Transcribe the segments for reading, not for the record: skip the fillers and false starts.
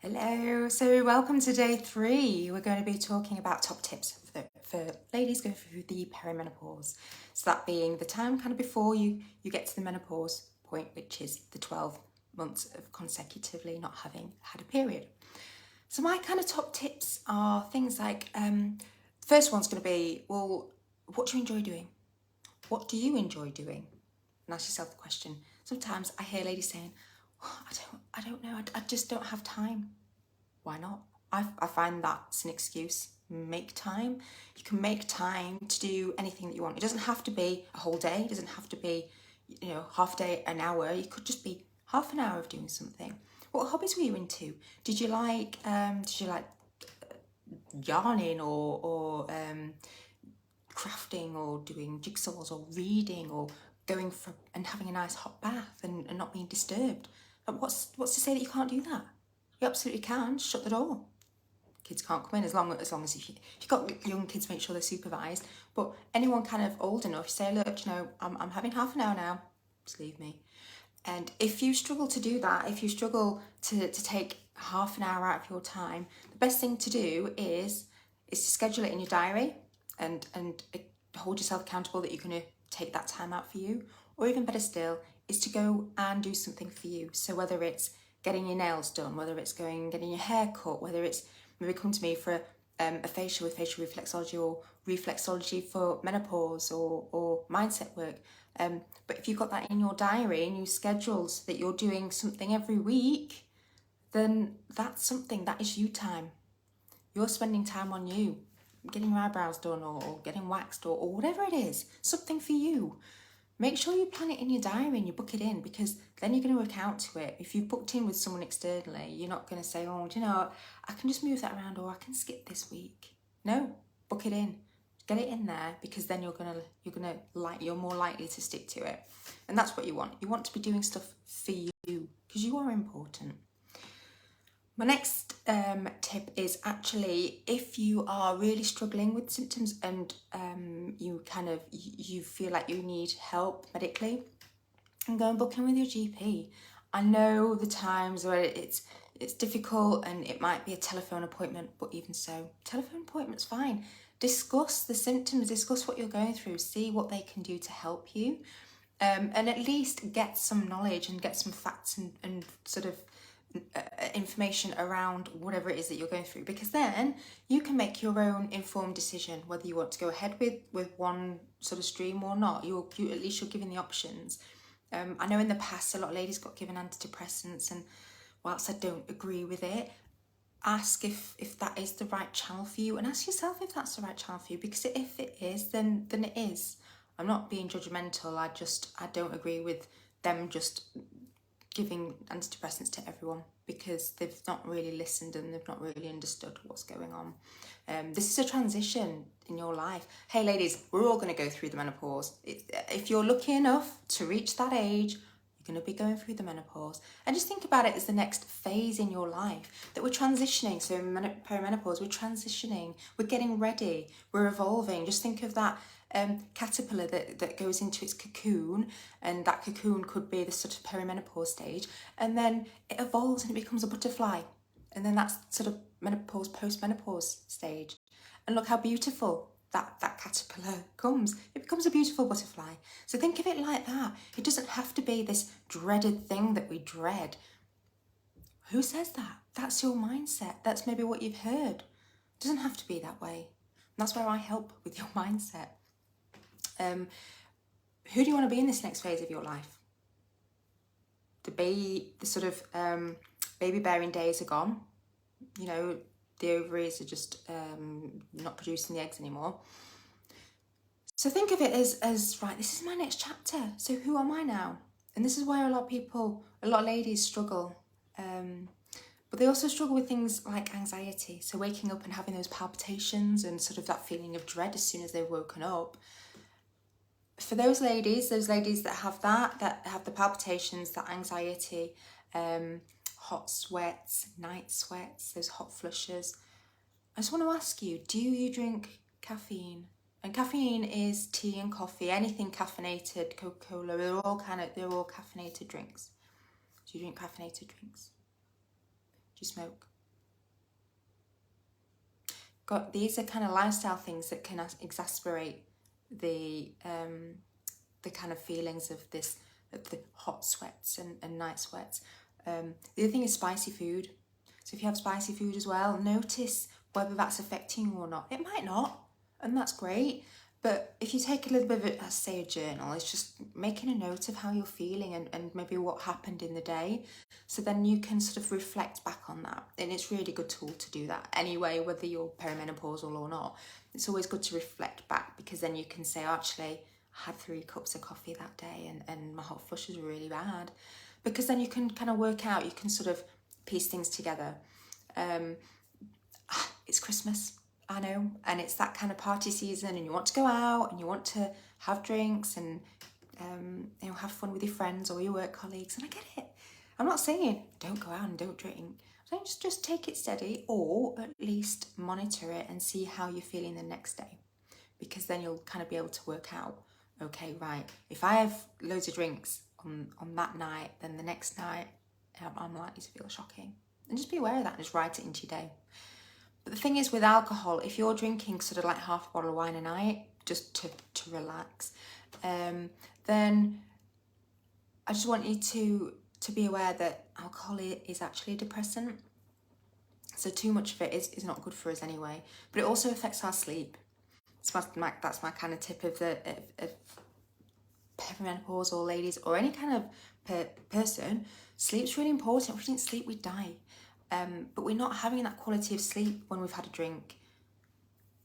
Hello, so welcome to day 3. We're going to be talking about top tips for ladies going through the perimenopause. So that being the time kind of before you get to the menopause point, which is the 12 months of consecutively not having had a period. So my kind of top tips are things like, first one's going to be, well, what do you enjoy doing? What do you enjoy doing? And ask yourself the question. Sometimes I hear ladies saying, oh, I don't know, I just don't have time. Why not? I find that's an excuse. Make time. You can make time to do anything that you want. It doesn't have to be a whole day. It doesn't have to be, half a day, an hour. It could just be half an hour of doing something. What hobbies were you into? Did you like yarning or crafting or doing jigsaws or reading or going for and having a nice hot bath and not being disturbed? But what's to say that you can't do that? You absolutely can. Shut the door. Kids can't come in as long as if you've got young kids, make sure they're supervised. But anyone kind of old enough, you say, look, I'm having half an hour now. Just leave me. And if you struggle to do that, if you struggle to take half an hour out of your time, the best thing to do is to schedule it in your diary and hold yourself accountable that you're going to take that time out for you. Or even better still, is to go and do something for you. So whether it's getting your nails done, whether it's going and getting your hair cut, whether it's maybe come to me for a facial with facial reflexology or reflexology for menopause or mindset work. But if you've got that in your diary and you scheduled that you're doing something every week, then that's something, that is you time. You're spending time on you, getting your eyebrows done or getting waxed or whatever it is, something for you. Make sure you plan it in your diary and you book it in, because then you're going to account to it. If you've booked in with someone externally, you're not going to say, oh, I can just move that around or I can skip this week. No, book it in. Get it in there, because then you're more likely to stick to it. And that's what you want. You want to be doing stuff for you, because you are important. My next tip is actually, if you are really struggling with symptoms and you feel like you need help medically, and go and book in with your GP. I know the times where it's difficult and it might be a telephone appointment, but even so, telephone appointment's fine. Discuss the symptoms, discuss what you're going through, see what they can do to help you, and at least get some knowledge and get some facts and sort of information around whatever it is that you're going through, because then you can make your own informed decision whether you want to go ahead with one sort of stream or not. You at least you're given the options. I know in the past a lot of ladies got given antidepressants, and whilst I don't agree with it, ask if that is the right channel for you, and ask yourself if that's the right channel for you, because if it is, then it is. I'm not being judgmental, I don't agree with them just giving antidepressants to everyone, because they've not really listened and they've not really understood what's going on. This is a transition in your life. Hey ladies, we're all going to go through the menopause. If you're lucky enough to reach that age, you're going to be going through the menopause. And just think about it as the next phase in your life, that we're transitioning. So in perimenopause, we're transitioning, we're getting ready, we're evolving. Just think of that caterpillar that goes into its cocoon, and that cocoon could be the sort of perimenopause stage, and then it evolves and it becomes a butterfly, and then that's sort of menopause, post-menopause stage. And look how beautiful that caterpillar comes. It becomes a beautiful butterfly. So think of it like that. It doesn't have to be this dreaded thing that we dread. Who says that? That's your mindset. That's maybe what you've heard. It doesn't have to be that way. And that's where I help with your mindset. Who do you want to be in this next phase of your life? The sort of baby bearing days are gone. The ovaries are just not producing the eggs anymore. So think of it as right, this is my next chapter. So who am I now? And this is where a lot of ladies struggle. But they also struggle with things like anxiety. So waking up and having those palpitations and sort of that feeling of dread as soon as they've woken up. For those ladies that have the palpitations, that anxiety, hot sweats, night sweats, those hot flushes, I just want to ask you, do you drink caffeine? And caffeine is tea and coffee, anything caffeinated, Coca-Cola, they're all caffeinated drinks. Do you drink caffeinated drinks? Do you smoke? these are kind of lifestyle things that can exasperate the kind of feelings of the hot sweats and night sweats. The other thing is spicy food. So if you have spicy food as well, notice whether that's affecting you or not. It might not, and that's great. But if you take a little bit of it, say a journal, it's just making a note of how you're feeling and maybe what happened in the day. So then you can sort of reflect back on that. And it's a really good tool to do that anyway, whether you're perimenopausal or not. It's always good to reflect back, because then you can say, oh, actually, I had 3 cups of coffee that day and my hot flushes were really bad. Because then you can kind of work out, you can sort of piece things together. It's Christmas, I know, and it's that kind of party season, and you want to go out and you want to have drinks and have fun with your friends or your work colleagues, and I get it. I'm not saying don't go out and don't drink. I'm saying just take it steady, or at least monitor it and see how you're feeling the next day, because then you'll kind of be able to work out, okay, right, if I have loads of drinks on that night, then the next night I'm likely to feel shocking. And just be aware of that and just write it into your day. But the thing is with alcohol, if you're drinking sort of like half a bottle of wine a night just to relax, then I just want you to be aware that alcohol is actually a depressant. So too much of it is not good for us anyway. But it also affects our sleep. That's my kind of tip of perimenopausal ladies or any kind of person. Sleep's really important. If we didn't sleep, we'd die. But we're not having that quality of sleep when we've had a drink.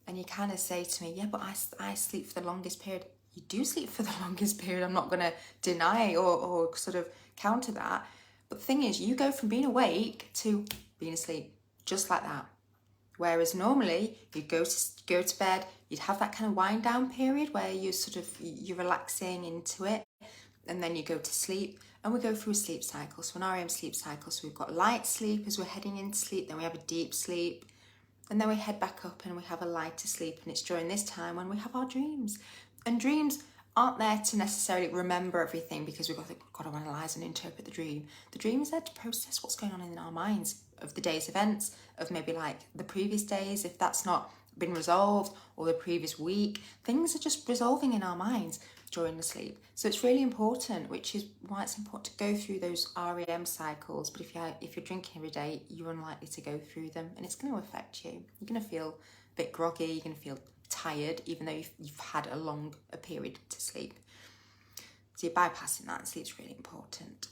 And you kind of say to me, yeah, but I sleep for the longest period. You do sleep for the longest period. I'm not going to deny or sort of counter that. But the thing is, you go from being awake to being asleep, just like that. Whereas normally you'd go to bed, you'd have that kind of wind down period where you're relaxing into it, and then you go to sleep. And we go through a sleep cycle, so an REM sleep cycle. So we've got light sleep as we're heading into sleep, then we have a deep sleep, and then we head back up and we have a lighter sleep. And it's during this time when we have our dreams. And dreams aren't there to necessarily remember everything, because we've got to analyse and interpret the dream. The dream is there to process what's going on in our minds of the day's events, of maybe like the previous days, if that's not been resolved, or the previous week. Things are just resolving in our minds during the sleep. So it's really important, which is why it's important to go through those REM cycles. But if you're drinking every day, you're unlikely to go through them, and it's going to affect you. You're going to feel a bit groggy, you're going to feel tired, even though you've had a period to sleep. So you're bypassing that, and sleep's really important.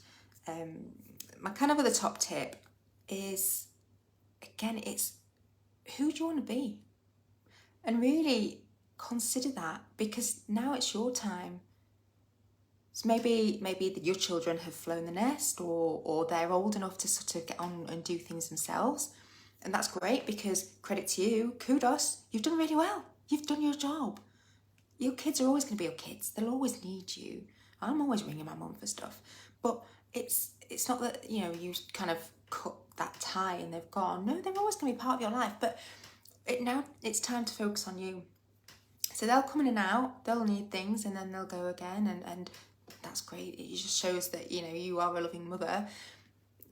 My kind of other top tip is, again, it's who do you want to be? And really consider that, because now it's your time. So maybe your children have flown the nest, or they're old enough to sort of get on and do things themselves. And that's great, because credit to you, kudos, you've done really well. You've done your job. Your kids are always going to be your kids. They'll always need you. I'm always ringing my mum for stuff. But it's not that, you kind of cut that tie and they've gone. No, they're always going to be part of your life. But now it's time to focus on you. So they'll come in and out, they'll need things, and then they'll go again, and that's great. It just shows that, you are a loving mother.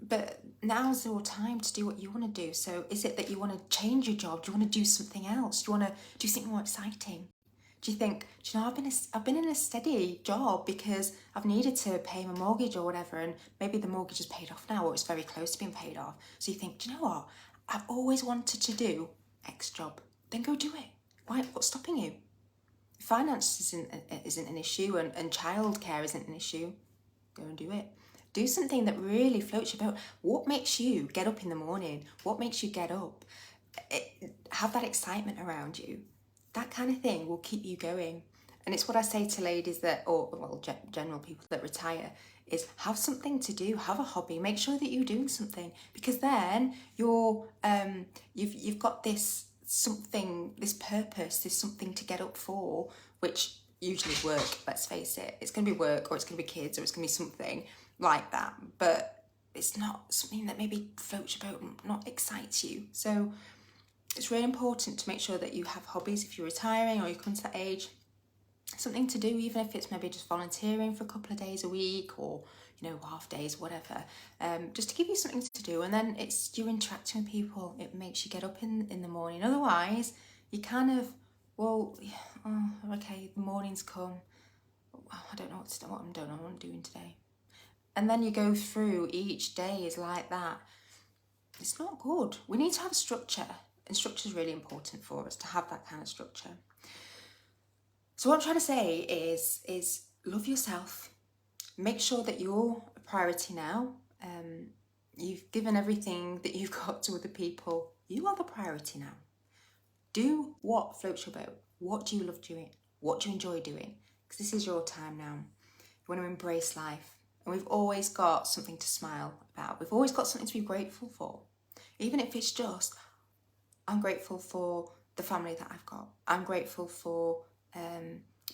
But now's your time to do what you want to do. So is it that you want to change your job? Do you want to do something else? Do you want to do something more exciting? Do you think, I've been in a steady job because I've needed to pay my mortgage or whatever, and maybe the mortgage is paid off now, or it's very close to being paid off. So you think, do you know what? I've always wanted to do X job. Then go do it. Why? What's stopping you? Finance isn't an issue, and childcare isn't an issue. Go and do it. Do something that really floats your boat. What makes you get up in the morning? What makes you get up? Have that excitement around you. That kind of thing will keep you going. And it's what I say to ladies general people that retire, is have something to do, have a hobby, make sure that you're doing something, because then you've got this something, this purpose, this something to get up for, which usually is work, let's face it. It's going to be work, or it's going to be kids, or it's going to be something like that, but it's not something that maybe floats your boat and not excites you. So it's really important to make sure that you have hobbies if you're retiring or you come to that age. Something to do, even if it's maybe just volunteering for a couple of days a week, or half days, whatever, just to give you something to do. And then it's you're interacting with people. It makes you get up in the morning. Otherwise, you kind of, well, oh, okay, the morning's come. I don't know what I'm doing today. And then you go through each day is like that. It's not good. We need to have a structure, and structure is really important for us to have that kind of structure. So what I'm trying to say is love yourself. Make sure that you're a priority now. You've given everything that you've got to other people. You are the priority now. Do what floats your boat. What do you love doing? What do you enjoy doing? Because this is your time now. You want to embrace life. And we've always got something to smile about. We've always got something to be grateful for. Even if it's just, I'm grateful for the family that I've got. I'm grateful for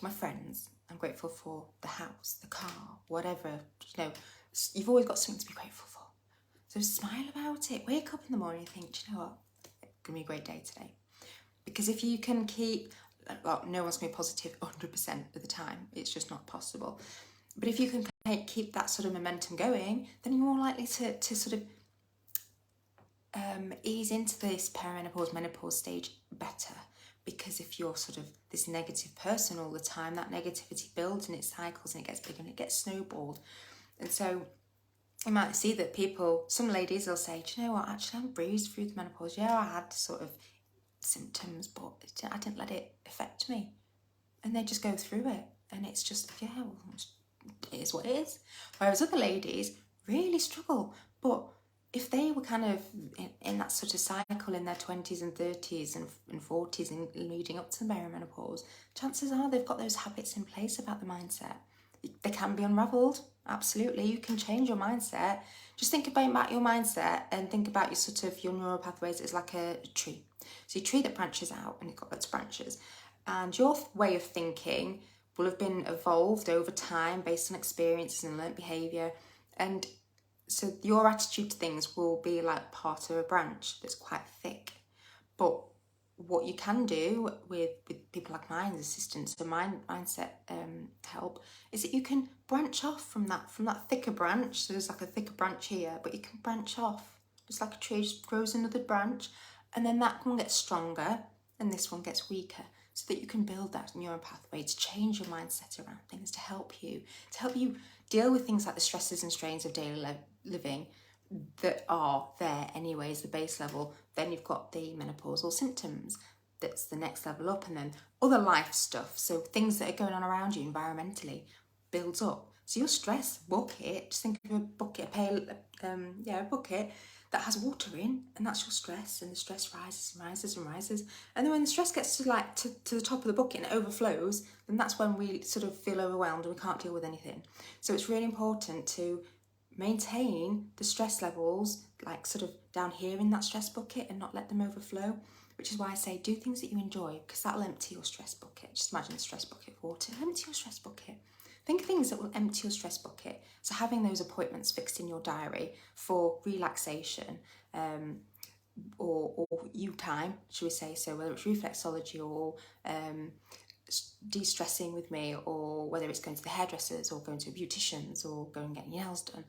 my friends. I'm grateful for the house, the car, whatever. You've always got something to be grateful for. So smile about it. Wake up in the morning and think, do you know what? It's going to be a great day today. Because if you can keep, well, no one's going to be positive 100% of the time. It's just not possible. But if you can keep that sort of momentum going, then you're more likely to sort of ease into this perimenopause, menopause stage better. Because if you're sort of this negative person all the time, that negativity builds and it cycles and it gets bigger and it gets snowballed. And so you might see that some ladies will say, do you know what, actually I'm bruised through the menopause. Yeah, I had sort of symptoms, but I didn't let it affect me. And they just go through it. And it's just, yeah, well, it is what it is. Whereas other ladies really struggle. But if they were kind of in that sort of cycle in their 20s and 30s and 40s and leading up to the perimenopause, chances are they've got those habits in place about the mindset. They can be unravelled, absolutely. You can change your mindset. Just think about your mindset and think about your neural pathways as like a tree. So a tree that branches out and it's got lots of branches. And your way of thinking will have been evolved over time based on experiences and learnt behaviour. And so your attitude to things will be like part of a branch that's quite thick. But what you can do with people like mine, assistants, so mindset help, is that you can branch off from that thicker branch. So there's like a thicker branch here, but you can branch off. Just like a tree, just grows another branch, and then that one gets stronger and this one gets weaker, so that you can build that neural pathway to change your mindset around things, to help you deal with things like the stresses and strains of daily living that are there anyways, the base level. Then you've got the menopausal symptoms, that's the next level up, and then other life stuff, so things that are going on around you environmentally builds up. So your stress bucket, just think of a bucket, a bucket that has water in, and that's your stress, and the stress rises and rises and rises. And then when the stress gets to the top of the bucket and it overflows, then that's when we sort of feel overwhelmed and we can't deal with anything. So it's really important to maintain the stress levels like sort of down here in that stress bucket and not let them overflow, which is why I say do things that you enjoy, because that'll empty your stress bucket. Just imagine the stress bucket of water. Empty your stress bucket. Think of things that will empty your stress bucket. So having those appointments fixed in your diary for relaxation or you time, should we say, so whether it's reflexology or de-stressing with me, or whether it's going to the hairdressers or going to a beautician's or going and getting your nails done,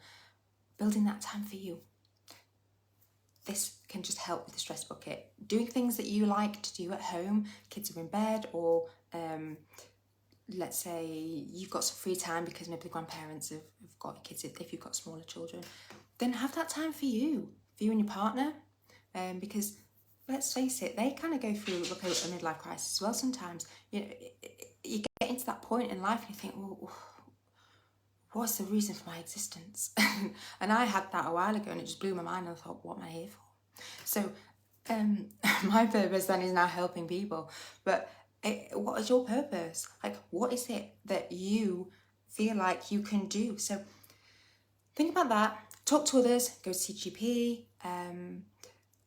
building that time for you. This can just help with the stress bucket. Doing things that you like to do at home, kids are in bed, or let's say you've got some free time because maybe the grandparents have got kids, if you've got smaller children, then have that time for you and your partner, because let's face it, they kind of go through a midlife crisis as well sometimes. You get into that point in life and you think, well, what's the reason for my existence? And I had that a while ago and it just blew my mind and I thought, what am I here for? So my purpose then is now helping people. But what is your purpose? Like, what is it that you feel like you can do? So think about that. Talk to others, go to CGP,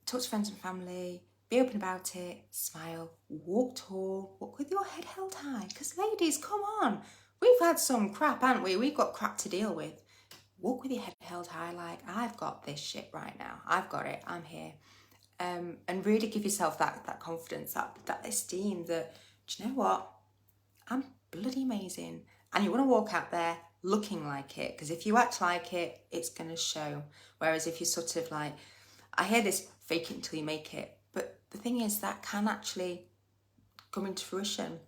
talk to friends and family, be open about it, smile, walk tall, walk with your head held high. Because ladies, come on, we've had some crap, haven't we? We've got crap to deal with. Walk with your head held high like, I've got this shit right now. I've got it, I'm here. And really give yourself that confidence, that esteem that, do you know what? I'm bloody amazing. And you want to walk out there looking like it, because if you act like it, it's going to show. Whereas if you sort of like, I hear this, fake it until you make it, but the thing is that can actually come into fruition.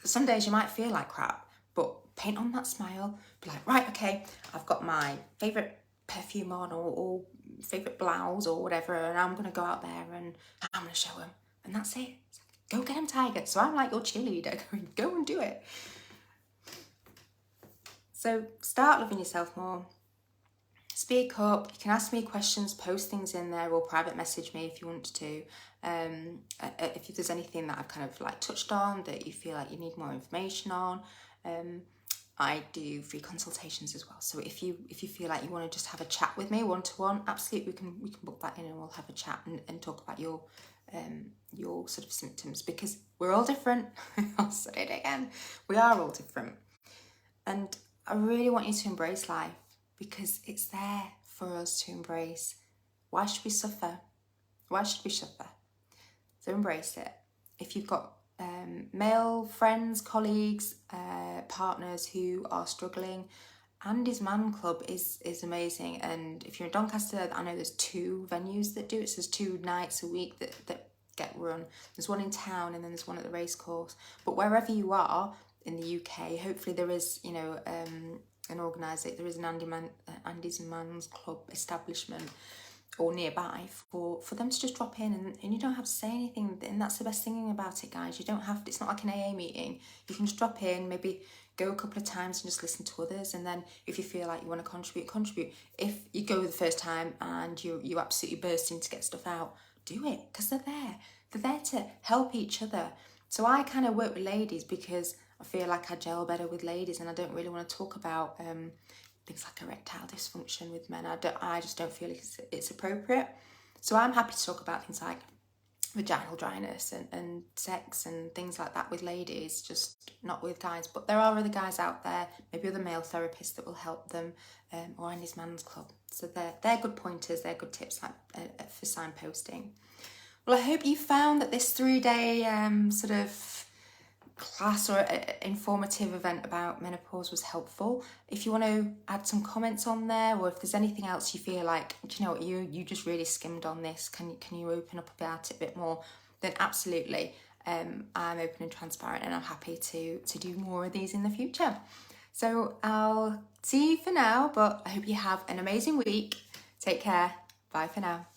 Some days you might feel like crap, but paint on that smile, be like, right, okay, I've got my favourite perfume on, or favourite blouse or whatever, and I'm going to go out there and I'm going to show them, and that's it. Go get them, Tiger. So I'm like your cheerleader, go and do it. So start loving yourself more. Speak up. You can ask me questions, post things in there, or private message me if you want to. If there's anything that I've kind of like touched on that you feel like you need more information on, I do free consultations as well. So if you feel like you want to just have a chat with me one-to-one, absolutely, we can book that in and we'll have a chat and talk about your sort of symptoms, because we're all different. I'll say it again. We are all different. And I really want you to embrace life, because it's there for us to embrace. Why should we suffer? Why should we suffer? So embrace it. If you've got male friends, colleagues, partners who are struggling, Andy's Man Club is amazing. And if you're in Doncaster, I know there's 2 venues that do it. So there's 2 nights a week that get run. There's one in town and then there's one at the racecourse. But wherever you are in the UK, hopefully there is, you know, an organiser, there is an Andy's Man's Club establishment or nearby for them to just drop in, and you don't have to say anything. And that's the best thing about it, guys. You don't have to, it's not like an AA meeting. You can just drop in, maybe go a couple of times and just listen to others, and then if you feel like you want to contribute. If you go the first time and you absolutely bursting to get stuff out, do it, because they're there to help each other. So I kind of work with ladies because I feel like I gel better with ladies, and I don't really want to talk about things like erectile dysfunction with men. I just don't feel it's appropriate. So I'm happy to talk about things like vaginal dryness and sex and things like that with ladies, just not with guys. But there are other guys out there, maybe other male therapists that will help them, or Andy's Man's Club. So they're good pointers, they're good tips like for signposting. Well, I hope you found that this 3-day sort of class or informative event about menopause was helpful. If you want to add some comments on there, or if there's anything else you feel like, do you know what, you just really skimmed on this, can you open up about it a bit more, then absolutely, I'm open and transparent, and I'm happy to do more of these in the future. So I'll see you for now, but I hope you have an amazing week. Take care. Bye for now.